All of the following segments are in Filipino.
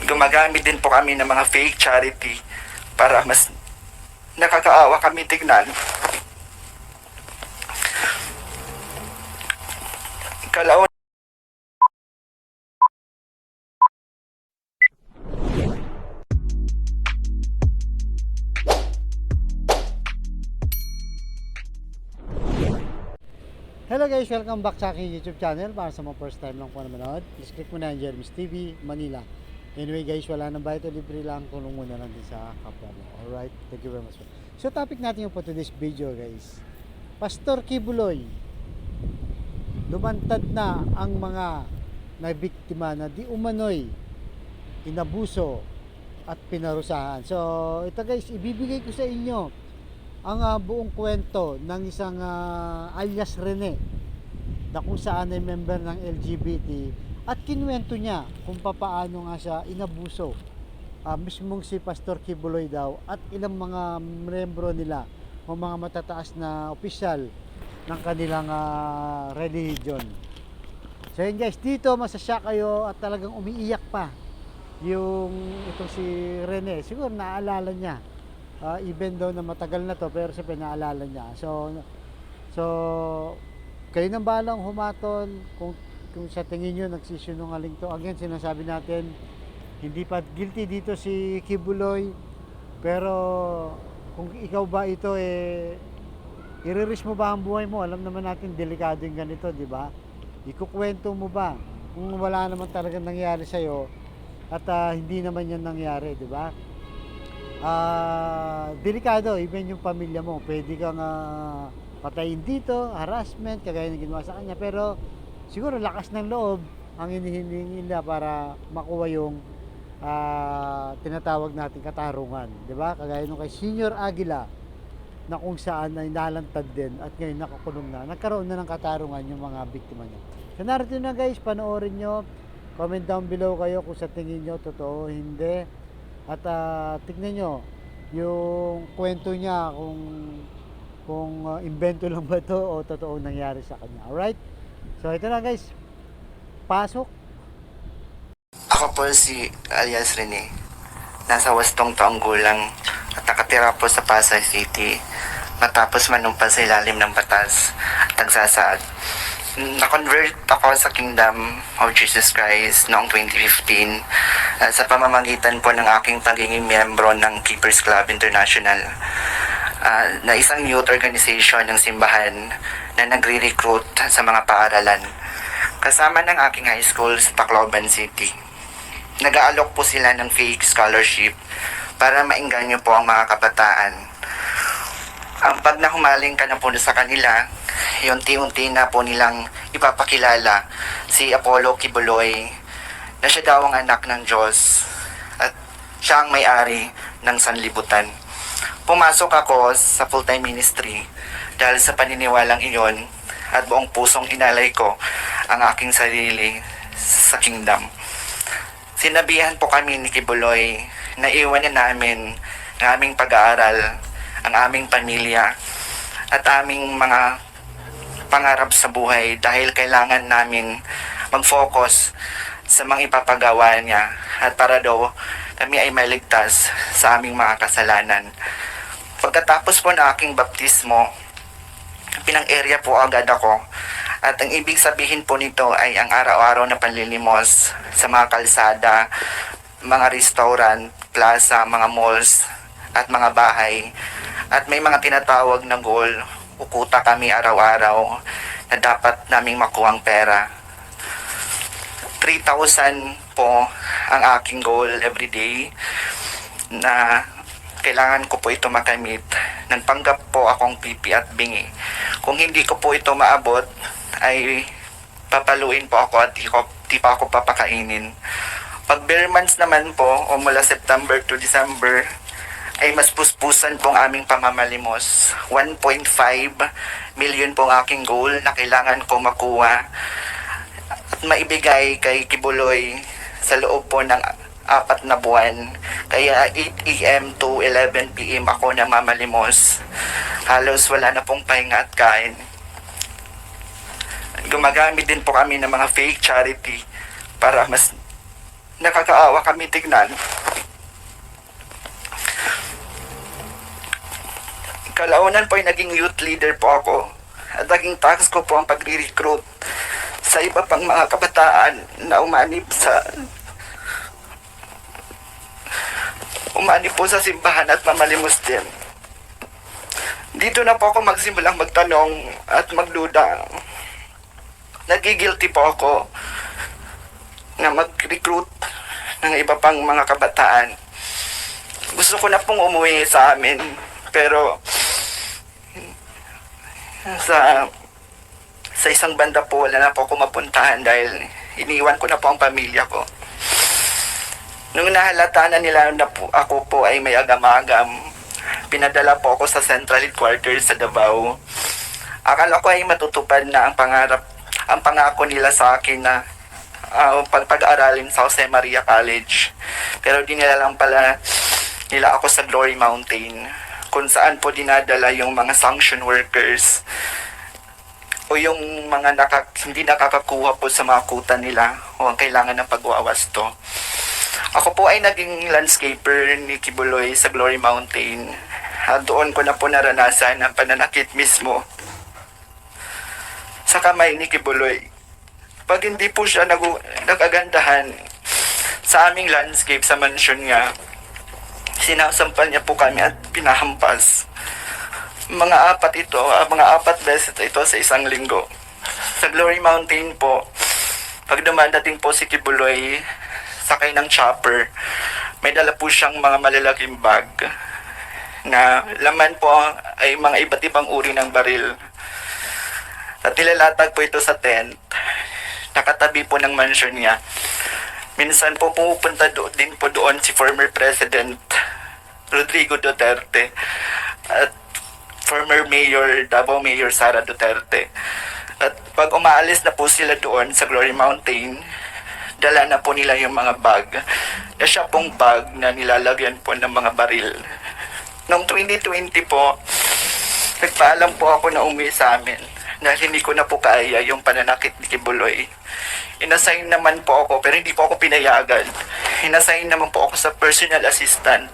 Gumagamit din po kami ng mga fake charity para mas nakakaawa kami tignan. Kalaon. Hello guys, welcome back sa aking YouTube channel. Para sa mga first time lang po na manood, please click mo na yung Jeremy's TV Manila. Anyway guys, wala nang bayad o libre lang, tulong muna lang din sa kapwa mo. Alright, thank you very much. So topic natin yung po today's video guys, Pastor Kibuloy, lumantad na ang mga nabiktima na di umano'y inabuso at pinarusahan. So ito guys, ibibigay ko sa inyo ang buong kwento ng isang alias Rene na kung saan ay member ng LGBT at kinuwento niya kung papaano nga siya inabuso mismong si Pastor Kibuloy daw at ilang mga membro nila o mga matataas na opisyal ng kanilang religion. So yun guys, dito masasyak kayo at talagang umiiyak pa yung itong si Rene. Siguro naalala niya, even though na matagal na to, pero siyempre naalala niya. So kayo nang balang humatol kung sa tingin nyo nagsisinungaling to. Again, sinasabi natin, hindi pa guilty dito si Kibuloy, pero kung ikaw ba ito i-risk mo ba ang buhay mo? Alam naman natin delikado yung ganito, di ba? Ikukwento mo ba kung wala naman talagang nangyari sa'yo at hindi naman yan nangyari, di ba? Delikado, even yung pamilya mo, pwede kang patayin dito, harassment, kagaya ng ginawa sa kanya, pero siguro lakas ng loob ang hinihingi nila para makuha yung tinatawag natin katarungan, di ba? Kagaya nung kay Senior Aguila na kung saan ay nalantad din at ngayon nakakulong na, nagkaroon na ng katarungan yung mga biktima niya. So narito na guys, panoorin nyo, comment down below kayo kung sa tingin nyo totoo, hindi. At tignan nyo yung kwento niya kung invento lang ba to o totoo nangyari sa kanya. Alright? So ito na guys, pasok. Ako po si alias Rene. Nasa 8 taong gulang at nakatira po sa Pasay City matapos manumpa sa ilalim ng batas at nagsasaad. Na-convert ako sa Kingdom of Jesus Christ noong 2015 sa pamamagitan po ng aking pagiging miyembro ng Keepers Club International, na isang youth organization ng simbahan na nagre-recruit sa mga paaralan kasama ng aking high school sa Tacloban City. Nag-aalok po sila ng fake scholarship para maengganyo po ang mga kabataan. Ang pag nahumaling ka na po sa kanila, unti-unti na po nilang ipapakilala si Apollo Kibuloy na siya daw ang anak ng Diyos at siya ang may-ari ng sanlibutan. Pumasok ako sa full-time ministry dahil sa paniniwalang iyon at buong pusong inalay ko ang aking sarili sa kingdom. Sinabihan po kami ni Kibuloy na iwanan namin ang aming pag-aaral, ang aming pamilya at aming mga pangarap sa buhay dahil kailangan namin mag-focus sa mga ipapagawa niya at para daw kami ay maligtas sa aming mga kasalanan. Pagkatapos po ng aking baptismo, pinang-area po agad ako at ang ibig sabihin po nito ay ang araw-araw na panlilimos sa mga kalsada, mga restaurant, plaza, mga malls at mga bahay at may mga tinatawag na goal. Ukuta kami araw-araw na dapat naming makuhang pera. 3,000 po ang aking goal everyday na kailangan ko po ito makamit. Nagpanggap po akong pipi at bingi. Kung hindi ko po ito maabot, ay papaluin po ako at di pa ako papakainin. Pag bare months naman po, o mula September to December, ay mas puspusan pong aming pamamalimos. 1.5 million pong aking goal na kailangan ko makuha at maibigay kay Kibuloy sa loob po ng 4 na buwan. Kaya 8 AM to 11 PM ako namamalimos. Halos wala na pong pahinga at kain. Gumagamit din po kami ng mga fake charity para mas nakakaawa kami tignan. Kalaunan po ay naging youth leader po ako at naging task ko po ang pagre-recruit sa iba pang mga kabataan na umanib po sa simbahan at mamalimos din. Dito na po ako magsimulang magtanong at magduda. Nagigilty po ako na mag-recruit ng iba pang mga kabataan. Gusto ko na pong umuwi sa amin, pero sa isang banda po wala na po ako mapuntahan dahil iniwan ko na po ang pamilya ko. Nung nahalata na nila na po, ako po ay may agam-agam, pinadala po ako sa Central Headquarters sa Davao. Akala ko ay matutupad na ang pangako nila sa akin na pag-aaralin sa Jose Maria College. Pero dinala lang pala nila ako sa Glory Mountain, kung saan po dinadala yung mga sanction workers o yung mga hindi nakakakuha po sa mga kuta nila o ang kailangan ng pagwawasto. Ako po ay naging landscaper ni Kibuloy sa Glory Mountain at doon ko na po naranasan ang pananakit mismo sa kamay ni Kibuloy. Pag hindi po siya nagagandahan sa aming landscape sa mansion niya, sinasampal niya po kami at pinahampas. Mga apat beses ito sa isang linggo. Sa Glory Mountain po, pag dumadating po si Kibuloy, sakay ng chopper, may dala po siyang mga malalaking bag na laman po ay mga iba't ibang uri ng baril. At nilalatag po ito sa tent, nakatabi po ng mansion niya. Minsan po pumupunta din po doon si former President Rodrigo Duterte at former Mayor, Davao Mayor Sara Duterte. At pag umaalis na po sila doon sa Glory Mountain, dala na po nila yung mga bag na siya pong bag na nilalagyan po ng mga baril. Noong 2020 po, nagpaalam po ako na umuwi sa amin dahil hindi ko na po kaya yung pananakit ni Kibuloy. Inassign naman po ako pero hindi po ako pinayagan. Inassign naman po ako sa personal assistant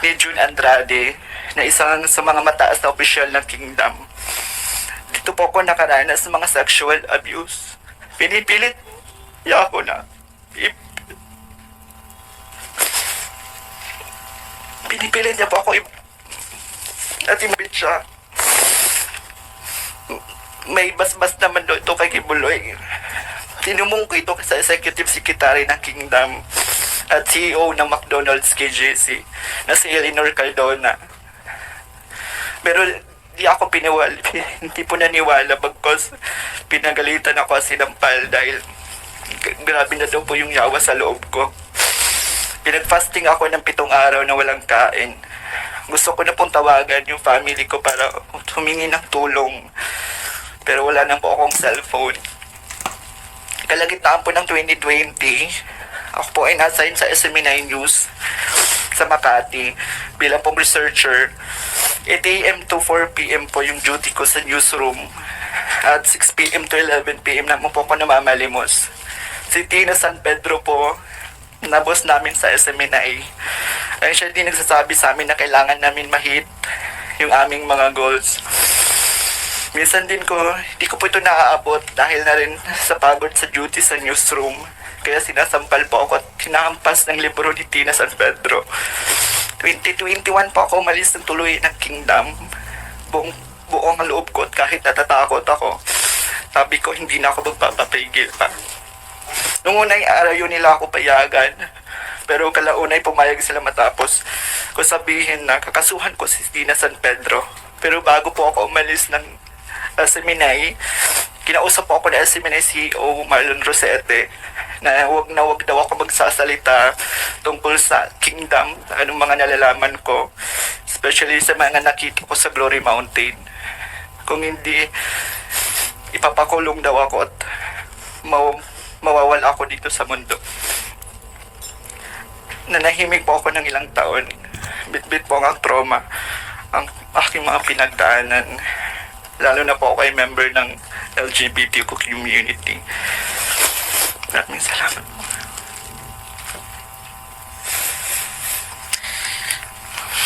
ni June Andrade na isang sa mga mataas na opisyal ng kingdom. Dito po ako nakaranas ng mga sexual abuse. Pinipilit niya ako na pinipilit niya po ako at imabit siya. May basbas naman doon ito kay Kibuloy. Tinumong ko ito sa executive secretary ng kingdom at CEO ng McDonald's KJC na si Eleanor Cardona. Pero hindi po naniwala bagkos pinagalitan ako at sinampal dahil grabe na daw po yung yawa sa loob ko. Pinag-fasting ako ng 7 araw na walang kain. Gusto ko na pong tawagan yung family ko para humingi ng tulong. Pero wala na po akong cellphone. Kalagitnaan po ng 2020, ako po ay na-assign sa SME9 News sa Makati bilang pong researcher. 8 a.m. to 4 p.m. po yung duty ko sa newsroom. At 6 p.m. to 11 p.m. naman po ako namamalimos. Si Tina San Pedro po, na boss namin sa SME9, ay siya din nagsasabi sa amin na kailangan namin ma-hit yung aming mga goals. Minsan din hindi ko po ito naaabot dahil na rin sa pagod sa duty sa newsroom. Kaya sinasampal po ako at hinahampas ng libro ni Tina San Pedro. 2021 po ako umalis ng tuloy ng kingdom. Buong ang loob ko at kahit natatakot ako, sabi ko hindi na ako magpapapigil pa. Nung unay araw yun nila ako payagan, pero kalaunay pumayag sila matapos ko sabihin na kakasuhan ko si Tina San Pedro. Pero bago po ako umalis ng SME9, kinausap po ako ng SME9 CEO Marlon Rosete na wag daw ako magsasalita tungkol sa kingdom, anong mga nalalaman ko, especially sa mga nakita ko sa Glory Mountain. Kung hindi, ipapakulong daw ako at mawawala ako dito sa mundo. Nanahimik po ako ng ilang taon. Bit-bit po ang trauma, ang aking mga pinagdaanan. Lalo na po ako ay member ng LGBTQ community. Maraming salamat.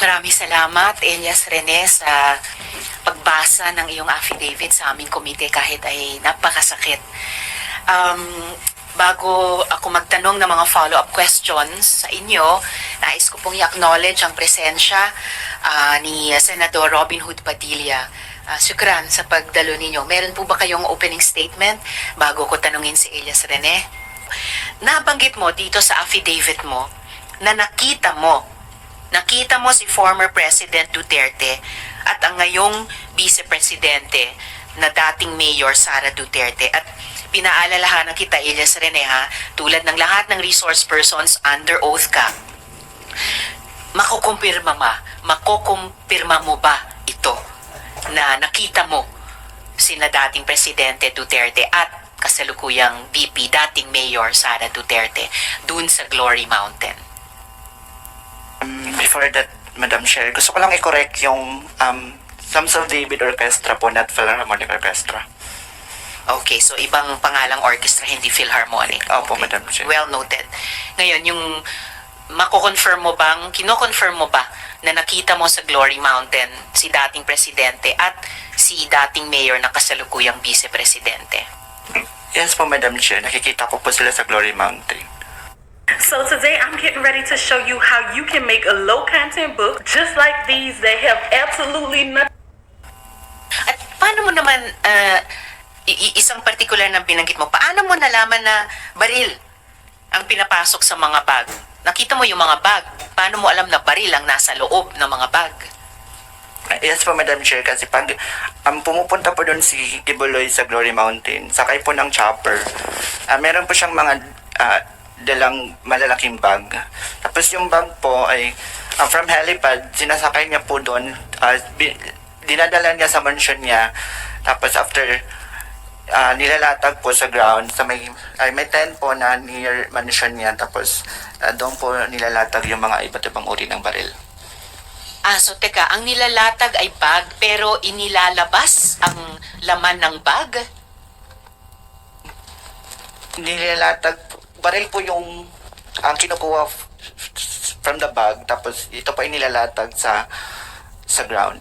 Maraming salamat, Elias Rene, sa pagbasa ng iyong affidavit sa aming komite kahit ay napakasakit. Bago ako magtanong ng mga follow-up questions sa inyo, nais ko pong i-acknowledge ang presensya ni Senador Robin Hood Padilla. Syukran sa pagdalo ninyo. Meron po ba kayong opening statement bago ko tanungin si Elias Rene? Nabanggit mo dito sa affidavit mo na nakita mo si former President Duterte at ang ngayong Vice Presidente na dating Mayor Sara Duterte. At pinaalalahanan kita, Elias Rene, ha, tulad ng lahat ng resource persons, under oath ka. Makukumpirma mo ba ito na nakita mo sina dating Presidente Duterte at kasalukuyang VP, dating Mayor Sara Duterte, dun sa Glory Mountain? Before that, Madam Chair, gusto ko lang i-correct yung Psalms of David Orchestra po, not Philharmonic Orchestra. Okay, so ibang pangalang orchestra, hindi Philharmonic. Opo, Okay. Madam Chair. Well noted. Ngayon, yung kino-confirm mo ba na nakita mo sa Glory Mountain si dating Presidente at si dating Mayor na kasalukuyang Vice Presidente? Yes po, Madam Chair. Nakikita ko po sila sa Glory Mountain. So today I'm getting ready to show you how you can make a low content book just like these that have absolutely nothing. At paano mo naman, isang particular na binanggit mo, paano mo nalaman na baril ang pinapasok sa mga bag? Nakita mo yung mga bag, paano mo alam na baril ang nasa loob ng mga bag? Yes po, Madam Chair, kasi pag pumupunta po doon si Kibuloy sa Glory Mountain, sakay po ng chopper, meron po siyang mga dalang malalaking bag. Tapos yung bag po ay from helipad, sinasakay niya po doon, dinadala niya sa mansion niya. Tapos after nilalatag po sa ground, sa may tent po na near mansion niya. Tapos doon po nilalatag yung mga iba't ibang uri ng baril. So teka, ang nilalatag ay bag pero inilalabas ang laman ng bag? Nilalatag, baril po yung kinukuha from the bag, tapos ito pa inilalatag sa ground.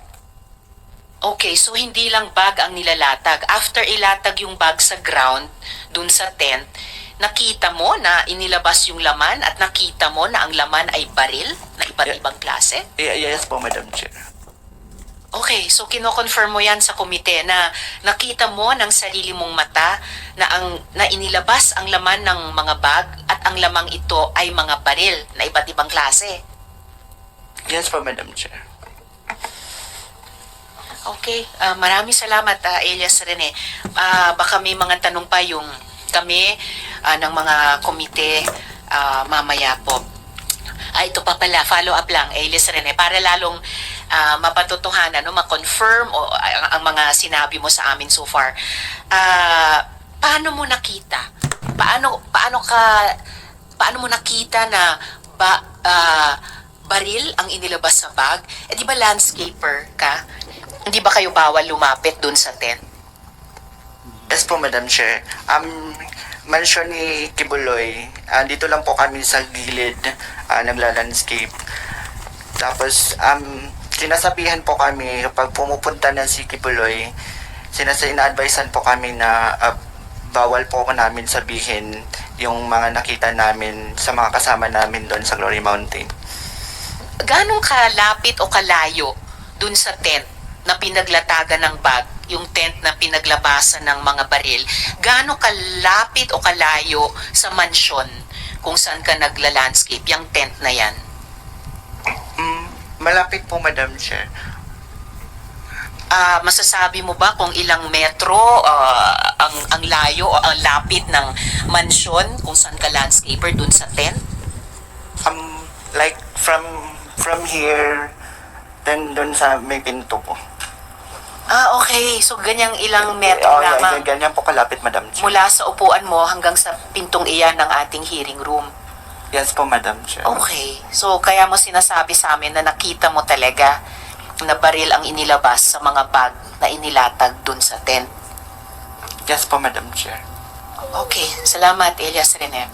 Okay, so hindi lang bag ang nilalatag. After ilatag yung bag sa ground, dun sa tent, nakita mo na inilabas yung laman at nakita mo na ang laman ay baril na iba't ibang klase? Yes po, Madam Chair. Okay, so kino-confirm mo yan sa komite na nakita mo ng sarili mong mata na inilabas ang laman ng mga bag at ang lamang ito ay mga baril na iba't ibang klase. Yes po, Madam Chair. Okay, maraming salamat, Elias Rene. Baka may mga tanong pa yung kami ng mga komite mamaya po. Ito pa pala, follow up lang, Elias Rene, para lalong mapatotohanan, ma-confirm ang mga sinabi mo sa amin so far. Paano mo nakita? Paano mo nakita na baril ang inilabas sa bag? Di ba landscaper ka? Hindi ba kayo bawal lumapit dun sa tent? Yes po, Madam Chair. Mansion ni Kibuloy, dito lang po kami sa gilid, nagla-landscape. Tapos, sinasabihan po kami, kapag pumupunta na si Kibuloy, ina-advisean po kami na bawal po namin sabihin yung mga nakita namin sa mga kasama namin doon sa Glory Mountain. Ganong kalapit o kalayo dun sa tent na pinaglatagan ng bag, yung tent na pinaglabasan ng mga baril, gaano kalapit o kalayo sa mansyon kung saan ka nagla-landscape, yung tent na yan? Malapit po, Madam Chair. Masasabi mo ba kung ilang metro ang layo o ang lapit ng mansyon kung saan ka landscaper dun sa tent? Like from here, then doon sa may pinto po. Okay. So, ganyang ilang metro lamang Ganyan po kalapit, Madam Chair. mula sa upuan mo hanggang sa pintong iyan ng ating hearing room. Yes po, Madam Chair. Okay. So, kaya mo sinasabi sa amin na nakita mo talaga na baril ang inilabas sa mga bag na inilatag dun sa tent. Yes po, Madam Chair. Okay. Salamat, Elias Rene.